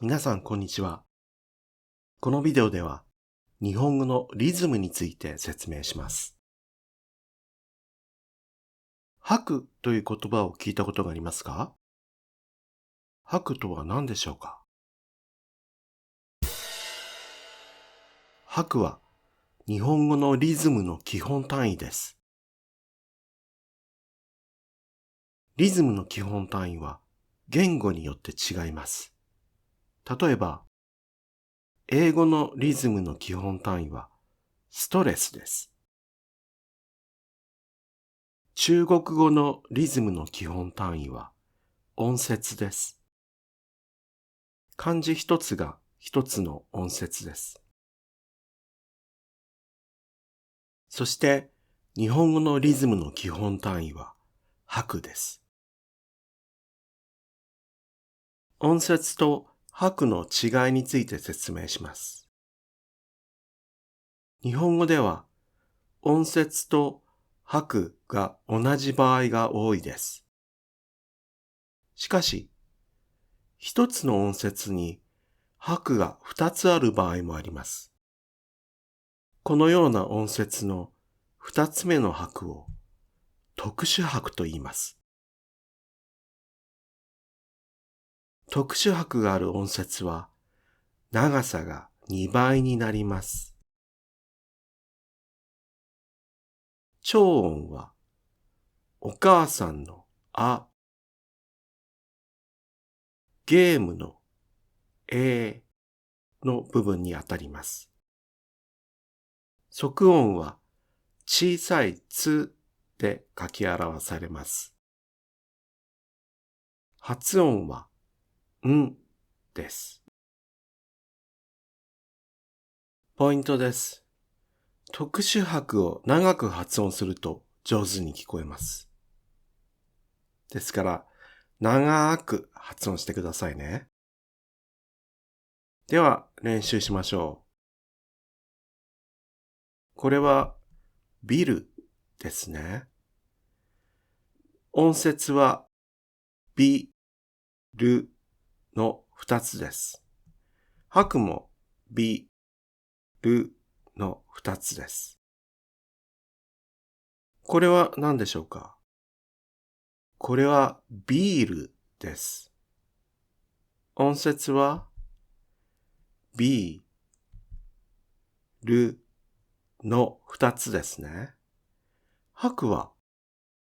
皆さん、こんにちは。このビデオでは、日本語のリズムについて説明します。吐くという言葉を聞いたことがありますか？吐くとは何でしょうか？吐くは、日本語のリズムの基本単位です。リズムの基本単位は、言語によって違います。例えば、英語のリズムの基本単位は、ストレスです。中国語のリズムの基本単位は音節です。漢字一つが一つの音節です。そして日本語のリズムの基本単位は拍です。音節と拍の違いについて説明します。日本語では音節と拍が同じ場合が多いです。しかし、一つの音節に拍が二つある場合もあります。このような音節の二つ目の拍を特殊拍と言います。特殊拍がある音節は長さが2倍になります。長音はお母さんのあ、ゲームのの部分にあたります。即音は小さいつで書き表されます。発音はんです。ポイントです。特殊拍を長く発音すると上手に聞こえます。ですから、長く発音してくださいね。では、練習しましょう。これは、ビルですね。音節は、ビ、ルの2つです。拍も、ビ、ルの2つです。これは何でしょうか？これは、ビールです。音節は、ビ、ルの2つですね。拍は、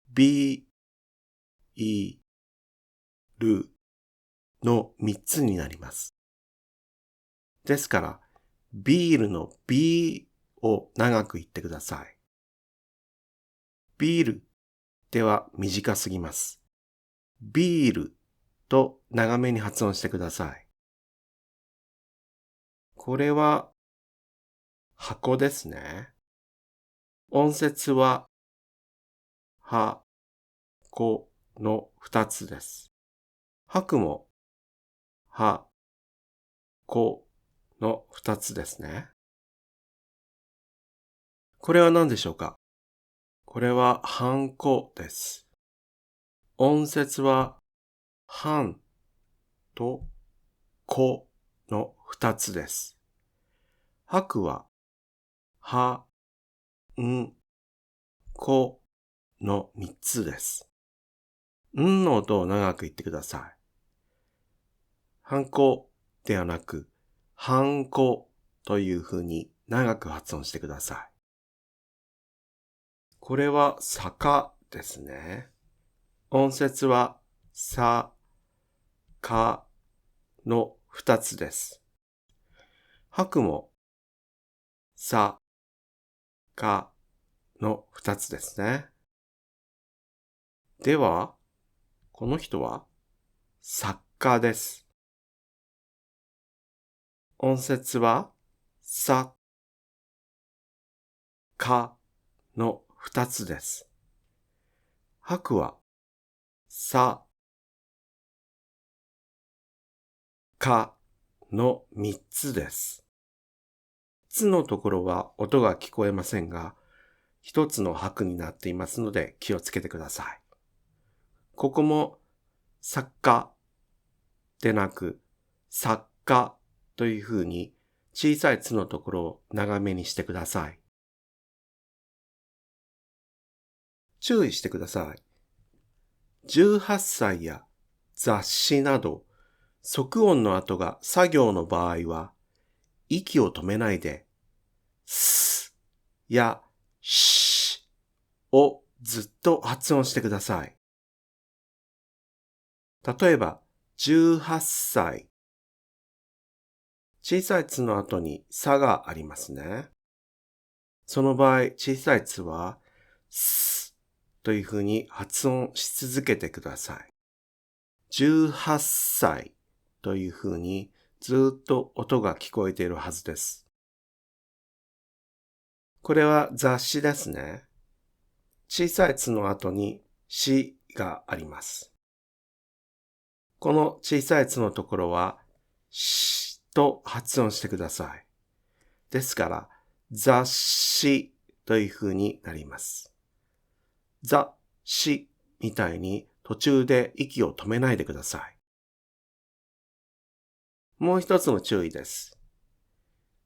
ビ、イ、ルの3つになります。ですから、ビールの B を長く言ってください。ビールでは短すぎます。ビールと長めに発音してください。これは箱ですね。音節はは、この2つです。拍もは、この2つですね。これは何でしょうか？これはハンコです。音節はハンとコの2つです。拍はは、ん、この3つです。んの音を長く言ってください。ハンコではなく、ハンコという風に長く発音してください。これは坂ですね。音節はさ、かの2つです。拍もさ、かの2つですね。では、この人は作家です。音節はさ、かの2つです。拍はさ、かの3つです。つのところは音が聞こえませんが、一つの拍になっていますので気をつけてください。ここも作家でなく作かというふうに小さいつのところを長めにしてください。注意してください。18歳や雑誌など、即音の後が作業の場合は、息を止めないで、すやしをずっと発音してください。例えば、18歳。小さいつの後にさがありますね。その場合、小さいつは、すというふうに発音し続けてください。18歳というふうにずっと音が聞こえているはずです。これは雑誌ですね。小さいつの後にしがあります。この小さいつのところは、しと発音してください。ですから、雑誌というふうになります。雑誌みたいに途中で息を止めないでください。もう一つの注意です。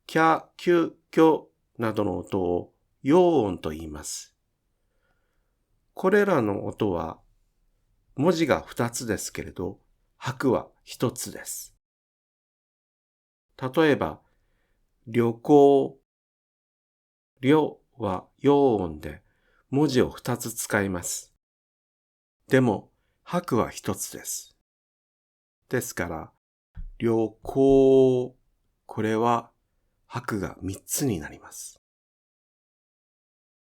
キャ、キュ、キョなどの音を陽音と言います。これらの音は文字が2つですけれど、拍は1つです。例えば、旅行。旅は陽音で文字を2つ使います。でも、拍は1つです。ですから、旅行。これは拍が3つになります。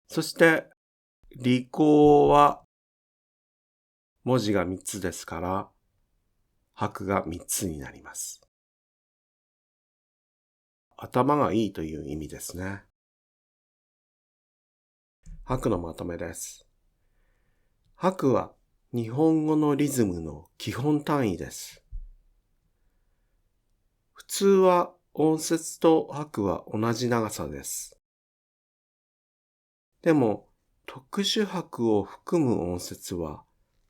そして、理工は文字が3つですから、拍が3つになります。頭がいいという意味ですね。拍のまとめです。拍は日本語のリズムの基本単位です。普通は音節と拍は同じ長さです。でも、特殊拍を含む音節は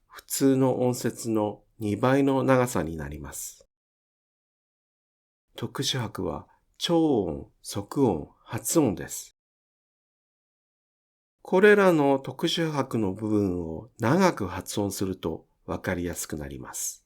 普通の音節の2倍の長さになります。特殊拍は長音、即音、発音です。これらの特殊拍の部分を長く発音するとわかりやすくなります。